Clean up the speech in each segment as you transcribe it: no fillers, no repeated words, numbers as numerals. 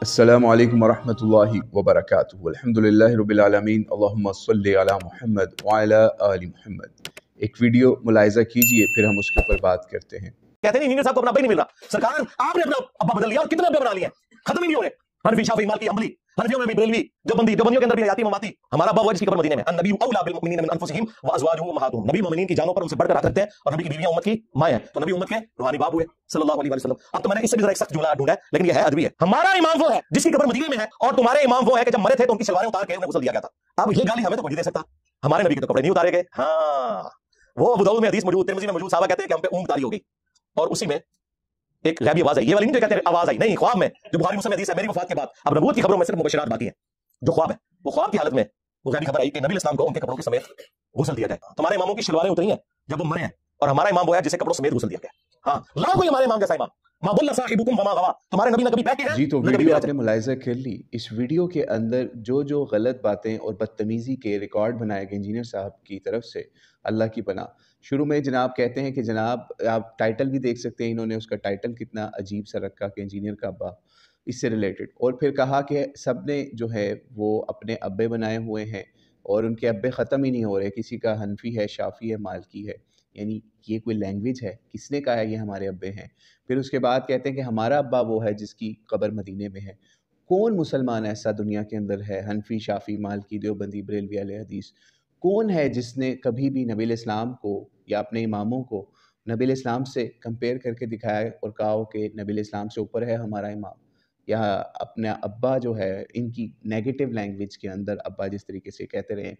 अस्सलामु अलैकुम वरहमतुल्लाहि वबरकातुहू। अल्हम्दुलिल्लाहि रब्बिल आलमीन, अल्लाहुम्मा सल्लि अला मुहम्मद व अला आलि मुहम्मद। एक वीडियो मुलाहिज़ा कीजिए, फिर हम उसके ऊपर बात करते हैं। कहते नहीं इंजीनियर साहब को अपना अब्बा ही नहीं मिल रहा। सरकार आपने अपना अब्बा बदल लिया और कितने अब्बा बना लिए, खत्म ही नहीं हो रहे। हनफी शाफी मालिकी अंबली, हनफियों में भी बरेलवी, देवबंदियों के अंदर भी हयाती ममाती। हमारा अब्बा वो जिसकी कब्र मदीने में। अन्नबी औला बिल मुमिनीन मिन अनफुसिहिम व अज़वाजुहुम उम्महातुहुम। नबी मोमिनीन की जानों पर उनसे बढ़कर रखते हैं और नबी की बीवियां उम्मत की मां हैं। तो नबी उम्मत के रूहानी बाप हुए सल्लल्लाहु अलैहि वसल्लम। अब तो मैंने इससे भी जरा एक सख्त जुमला ढूंढा है, लेकिन ये है अदबी है। हमारा इमाम वो है जिसकी कब्र मदीने में है और तुम्हारे इमाम वो है कि जब मरे थे तो उनकी सलवारें उतार के उन्हें गुस्ल दिया गया था। अब ये गाली हमें तो कोई नहीं दे सकता। हमारे नबी के तो कपड़े नहीं उतारे गए। हाँ, वो अबू दाऊद में हदीस मौजूद, तिरमिज़ी में मौजूद, साहबा कहते हैं कि हम पे ऊँट तारी हो गई और उसी में एक गैबी आवाज आई। ये वाली नहीं जो कहते हैं आवाज आई, नहीं, ख्वाब में, जो बुखारी मुस्लिम में हदीस है, मेरी वफात के बाद। अब नबूवत की खबरों में सिर्फ मुबशरात बाकी है। जो ख्वाब है, वो ख्वाब की हालत में वो गैबी खबर आई कि नबी इस्लाम को उनके कपड़ों के समेत गुस्ल दिया जाए। तुम्हारे इमामों की शलवारें उतरी हैं जब वो मरे हैं और हमारा इमाम वो है जिसे कपड़ों समेत गुस्ल दिया गया। हाँ, लाओ कोई हमारे इमाम जैसा इमाम। मा बुल्ला साहिबुकुम वमा गवा। तुम्हारे नबी ने कभी बैठे हैं जी, तो न कभी वीडियो बैठे। आपने मुलाहिज़ा कर ली। इस वीडियो के अंदर जो जो गलत बातें और बदतमीज़ी के रिकॉर्ड बनाए गए इंजीनियर साहब की तरफ से, अल्लाह की पनाह। शुरू में जनाब कहते हैं कि जनाब, आप टाइटल भी देख सकते हैं, इन्होंने उसका टाइटल कितना अजीब सा रखा कि इंजीनियर का अब्बा, इससे रिलेटेड। और फिर कहा कि सब ने जो है वो अपने अब्बे बनाए हुए हैं और उनके अब्बे ख़त्म ही नहीं हो रहे। किसी का हनफी है, शाफ़ी है, मालिकी है। यानी ये कोई लैंग्वेज है? किसने कहा है ये हमारे अब्बे हैं? फिर उसके बाद कहते हैं कि हमारा अब्बा वो है जिसकी कब्र मदीने में है। कौन मुसलमान ऐसा दुनिया के अंदर है, हनफी, शाफ़ी, मालिकी, देवबंदी, बरेलवी अहले हदीस, कौन है जिसने कभी भी नबी इस्लाम को या अपने इमामों को नबी इस्लाम से कंपेयर करके दिखाया और कहा हो कि नबी इस्लाम से ऊपर है हमारा इमाम? या अपना अब्बा जो है, इनकी नेगेटिव लैंग्वेज के अंदर अब्बा जिस तरीके से कहते रहे,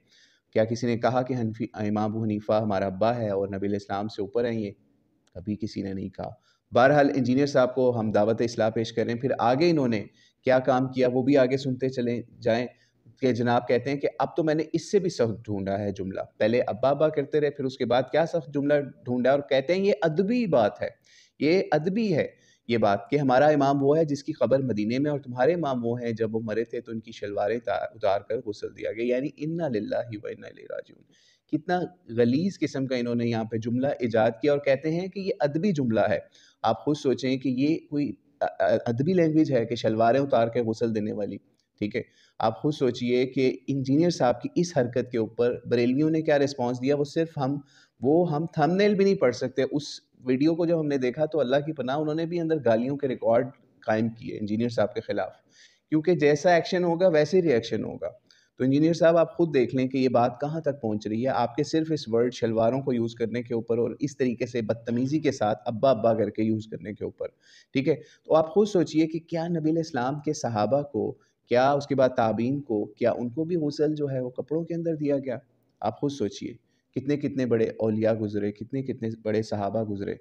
क्या किसी ने कहा कि हनफी इमाम अबू हनीफ़ा हमारा अब्बा है और नबी इस्लाम से ऊपर हैं ये? कभी किसी ने नहीं कहा। बहरहाल इंजीनियर साहब को हम दावत इस्लाह पेश कर रहे हैं। फिर आगे इन्होंने क्या काम किया वो भी आगे सुनते चले जाएँ कि जनाब कहते हैं कि अब तो मैंने इससे भी सख्त ढूँढा है जुमला। पहले अब्बा अब्बा करते रहे, फिर उसके बाद क्या सख्त जुमला ढूँढा और कहते हैं ये अदबी बात है। ये अदबी है ये बात कि हमारा इमाम वो है जिसकी कब्र मदीने में और तुम्हारे इमाम वो हैं जब वो मरे थे तो उनकी शलवारें उतार कर गुस्ल दिया गया। यानी इन्ना लिल्लाहि व इन्ना इलैहि राजिऊन। कितना गलीज़ किस्म का इन्होंने यहाँ पे जुमला इजाद किया और कहते हैं कि ये अदबी जुमला है। आप खुद सोचें कि ये कोई अदबी लैंग्वेज है कि शलवारें उतार के गुस्ल देने वाली, ठीक है? आप खुद सोचिए कि इंजीनियर साहब की इस हरकत के ऊपर बरेलवियों ने क्या रिस्पॉन्स दिया। वो सिर्फ हम थंबनेल भी नहीं पढ़ सकते। उस वीडियो को जब हमने देखा तो अल्लाह की पनाह उन्होंने भी अंदर गालियों के रिकॉर्ड कायम किए इंजीनियर साहब के खिलाफ, क्योंकि जैसा एक्शन होगा वैसे ही रिएक्शन होगा। तो इंजीनियर साहब आप खुद देख लें कि ये बात कहाँ तक पहुँच रही है। आपके सिर्फ इस वर्ड शलवारों को यूज़ करने के ऊपर और इस तरीके से बदतमीज़ी के साथ अब्बा अब्बा करके यूज़ करने के ऊपर, ठीक है? तो आप खुद सोचिए कि क्या नबी इस्लाम के सहाबा को, क्या उसके बाद ताबीन को, क्या उनको भी गुस्ल जो है वो कपड़ों के अंदर दिया गया? आप खुद सोचिए, कितने-कितने बड़े औलिया गुज़रे, कितने-कितने बड़े सहाबा गुज़रे।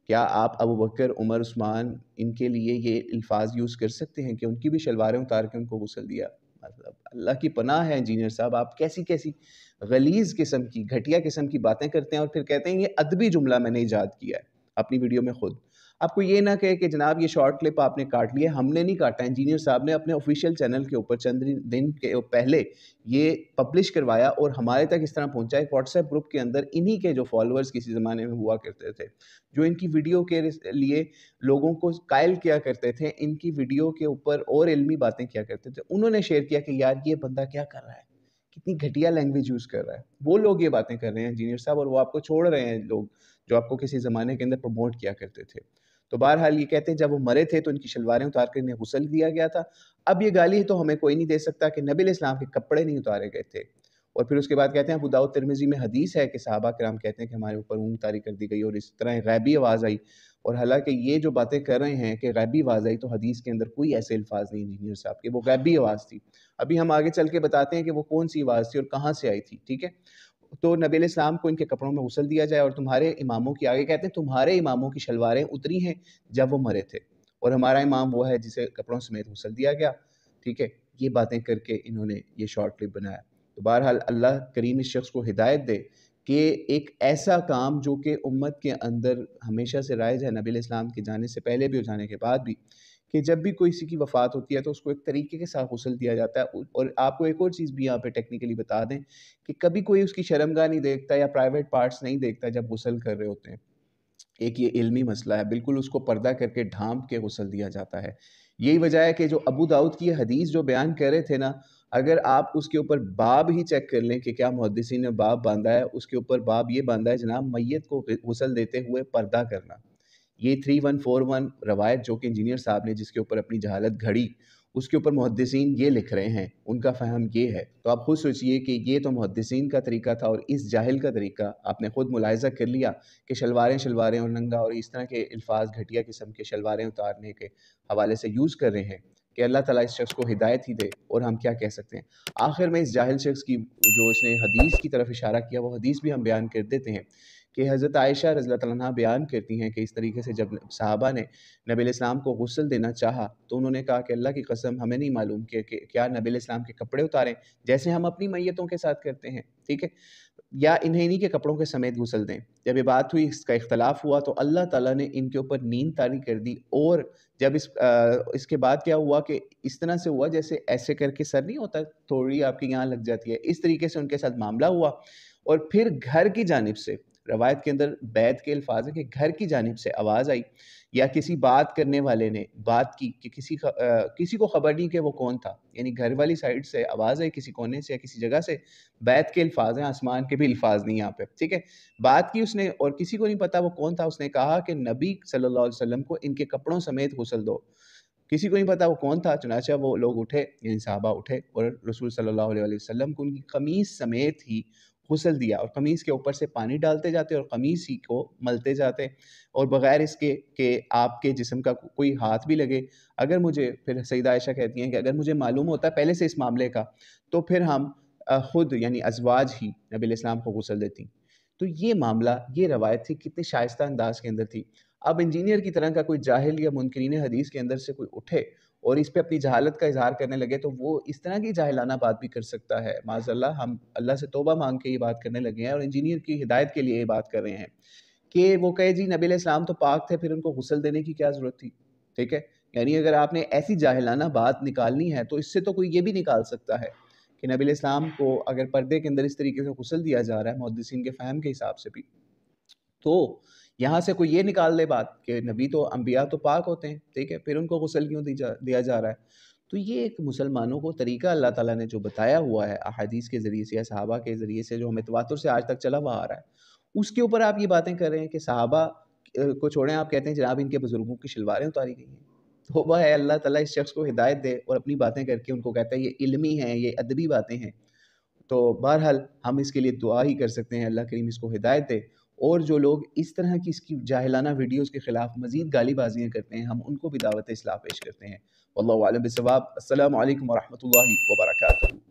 क्या आप अबू बकर, उमर, उस्मान इनके लिए ये अल्फ़ाज़ यूज़ कर सकते हैं कि उनकी भी शलवारें उतार के उनको गुस्ल दिया? मतलब अल्लाह की पनाह है इंजीनियर साहब, आप कैसी-कैसी गलीज़ किस्म की, घटिया किस्म की बातें करते हैं और फिर कहते हैं ये अदबी जुमला मैंने इजाद किया है अपनी वीडियो में खुद। आपको ये ना कहे कि जनाब ये शॉर्ट क्लिप आपने काट लिया, हमने नहीं काटा। इंजीनियर साहब ने अपने ऑफिशियल चैनल के ऊपर चंद दिन के पहले ये पब्लिश करवाया और हमारे तक इस तरह पहुंचा। एक व्हाट्सएप ग्रुप के अंदर इन्हीं के जो फॉलोअर्स किसी ज़माने में हुआ करते थे, जो इनकी वीडियो के लिए लोगों को कायल किया करते थे, इनकी वीडियो के ऊपर और इल्मी बातें किया करते थे, उन्होंने शेयर किया कि यार ये बंदा क्या कर रहा है, कितनी घटिया लैंग्वेज यूज़ कर रहा है। वो लोग ये बातें कर रहे हैं इंजीनियर साहब और वो आपको छोड़ रहे हैं लोग जो आपको किसी ज़माने के अंदर प्रमोट किया करते थे। तो बहरहाल ये कहते हैं जब वो मरे थे तो उनकी शलवारें उतार कर इन्हें गुस्ल दिया गया था। अब ये गाली तो हमें कोई नहीं दे सकता कि नबी इस्लाम के कपड़े नहीं उतारे गए थे। और फिर उसके बाद कहते हैं अबू दाऊद तिरमिज़ी में हदीस है कि सहाबा किराम कहते हैं कि हमारे ऊपर ऊँट तारी कर दी गई और इस तरह गैबी आवाज़ आई। और हालाँकि ये जो बातें कर रहे हैं कि गैबी आवाज़ आई, तो हदीस के अंदर कोई ऐसे अल्फ़ाज़ नहीं इंजीनियर साहब के, वो गैबी आवाज़ थी। अभी हम आगे चल के बताते हैं कि वो कौन-सी आवाज़ थी और कहाँ से आई थी, ठीक है? तो नबी इस्लाम को इनके कपड़ों में गुस्ल दिया जाए और तुम्हारे इमामों की, आगे कहते हैं तुम्हारे इमामों की शलवारें उतरी हैं जब वो मरे थे और हमारा इमाम वो है जिसे कपड़ों समेत गुस्ल दिया गया, ठीक है? ये बातें करके इन्होंने ये शॉर्ट क्लिप बनाया। तो बहरहाल अल्लाह करीम इस शख्स को हिदायत दे कि एक ऐसा काम जो कि उम्मत के अंदर हमेशा से राइज है, नबी इस्लाम के जाने से पहले भी और जाने के बाद भी, कि जब भी कोई किसी की वफ़ात होती है तो उसको एक तरीके के साथ गुस्ल दिया जाता है। और आपको एक और चीज़ भी यहाँ पे टेक्निकली बता दें कि कभी कोई उसकी शर्मगाह नहीं देखता या प्राइवेट पार्ट्स नहीं देखता जब गुस्ल कर रहे होते हैं। एक ये इल्मी मसला है, बिल्कुल उसको पर्दा करके ढाँप के गुस्ल दिया जाता है। यही वजह है कि जो अबू दाऊद की ये हदीस जो बयान कर रहे थे ना, अगर आप उसके ऊपर बाब ही चेक कर लें कि क्या मुहद्दिसीन ने बाब बाँधा है, उसके ऊपर बाब ये बाँधा है जनाब मय्यत को गुस्ल देते हुए पर्दा करना। ये 3141 रवायत जो कि इंजीनियर साहब ने जिसके ऊपर अपनी जहालत घड़ी, उसके ऊपर मुहद्दिसीन ये लिख रहे हैं, उनका फ़हम ये है। तो आप खुद सोचिए कि ये तो मुहद्दिसीन का तरीका था और इस जाहिल का तरीका आपने खुद मुलाहिज़ा कर लिया कि शलवारें-शलवारें और नंगा और इस तरह के अल्फ़ाज़ घटिया किस्म के शलवारें उतारने के हवाले से यूज़ कर रहे हैं कि अल्लाह ताला इस शख्स को हिदायत ही दे और हम क्या कह सकते हैं। आखिर में इस जाहिल शख्स की जो इसने हदीस की तरफ इशारा किया, वो हदीस भी हम बयान कर देते हैं कि हज़रत आयशा रज़ियल्लाहु तआला अन्हा बयान करती हैं कि इस तरीके से जब सहाबा ने नबी इस्लाम को गुस्ल देना चाहा, तो उन्होंने कहा कि अल्लाह की कसम हमें नहीं मालूम कि क्या नबी इस्लाम के कपड़े उतारें, जैसे हम अपनी मैयतों के साथ करते हैं, ठीक है? या इन्हें इन्हीं के कपड़ों के समेत गुस्ल दें। जब ये बात हुई, इसका इख्तलाफ हुआ, तो अल्लाह ताला ने इनके ऊपर नींद तारी कर दी और जब इसके बाद क्या हुआ कि इस तरह से हुआ जैसे ऐसे करके सर नहीं होता, थोड़ी आपके यहाँ लग जाती है, इस तरीके से उनके साथ मामला हुआ और फिर घर की जानिब से रवायत के अंदर बैत के अल्फाज है कि घर की जानिब से आवाज़ आई या किसी बात करने वाले ने बात की कि किसी को खबर नहीं कि वो कौन था, यानी घर वाली साइड से आवाज़ आई किसी कोने से या किसी जगह से, बैत के अल्फाज हैं, आसमान के भी अल्फाज नहीं यहाँ पे, ठीक है? बात की उसने और किसी को नहीं पता वो कौन था, उसने कहा कि नबी सल्लल्लाहु अलैहि वसल्लम को इनके कपड़ों समेत गुस्ल दो। किसी को नहीं पता वो कौन था, चुनांचे वो लोग उठे, यानी सहाबा उठे और रसूल सल्लल्लाहु अलैहि वसल्लम को उनकी कमीज़ समेत ही गुस्ल दिया और कमीज़ के ऊपर से पानी डालते जाते और कमीज़ ही को मलते जाते और बगैर इसके कि आपके जिस्म का कोई हाथ भी लगे। अगर मुझे फिर सईदा आयशा कहती हैं कि अगर मुझे मालूम होता पहले से इस मामले का, तो फिर हम खुद यानी अज़वाज ही नबी इस्लाम को गुस्ल देती। तो ये मामला, ये रवायत थी, कितने शाइस्ता अंदाज़ के अंदर थी। अब इंजीनियर की तरह का कोई जाहिल या मुनकिरीन हदीस के अंदर से कोई उठे और इस पे अपनी जहालत का इज़हार करने लगे, तो वो इस तरह की जाहिलाना बात भी कर सकता है। माज़अल्लाह हम अल्लाह से तौबा माँग के ये बात करने लगे हैं और इंजीनियर की हिदायत के लिए ये बात कर रहे हैं कि वो कहे जी नबी अलैहिस्सलाम तो पाक थे, फिर उनको गुस्ल देने की क्या ज़रूरत थी? ठीक है? यानी अगर आपने ऐसी जाहिलाना बात निकालनी है, तो इससे तो कोई ये भी निकाल सकता है कि नबी अलैहिस्सलाम को अगर पर्दे के अंदर इस तरीके से गुस्ल दिया जा रहा है, मुहद्दिसीन के फ़हम के हिसाब से भी, तो यहाँ से कोई ये निकाल ले बात कि नबी तो अम्बिया तो पाक होते हैं, ठीक है? फिर उनको गुस्ल क्यों दिया जा रहा है? तो ये एक मुसलमानों को तरीका अल्लाह ताला ने जो बताया हुआ है अहादीस के ज़रिए से या सहाबा के ज़रिए से जो हमें तवातुर से आज तक चला हुआ आ रहा है, उसके ऊपर आप ये बातें कर रहे हैं कि सहाबा को छोड़ें, आप कहते हैं जनाब इनके बुज़ुर्गों की शलवारें उतारी गई हैं। तौबा है, अल्लाह ताला इस शख्स को हिदायत दे और अपनी बातें करके उनको कहता है ये इल्मी हैं, ये अदबी बातें हैं। तो बहरहाल हम इसके लिए दुआ ही कर सकते हैं, अल्लाह करीम इसको हिदायत दे और जो लोग इस तरह की इसकी जाहिलाना वीडियोज़ के ख़िलाफ़ मज़ीद गाली-बाज़ियाँ करते हैं, हम उनको भी दावत इस्लाह पेश करते हैं। वल्लाहु आलम बिस्सवाब। अस्सलामु अलैकुम व रहमतुल्लाहि व बरकातुहू।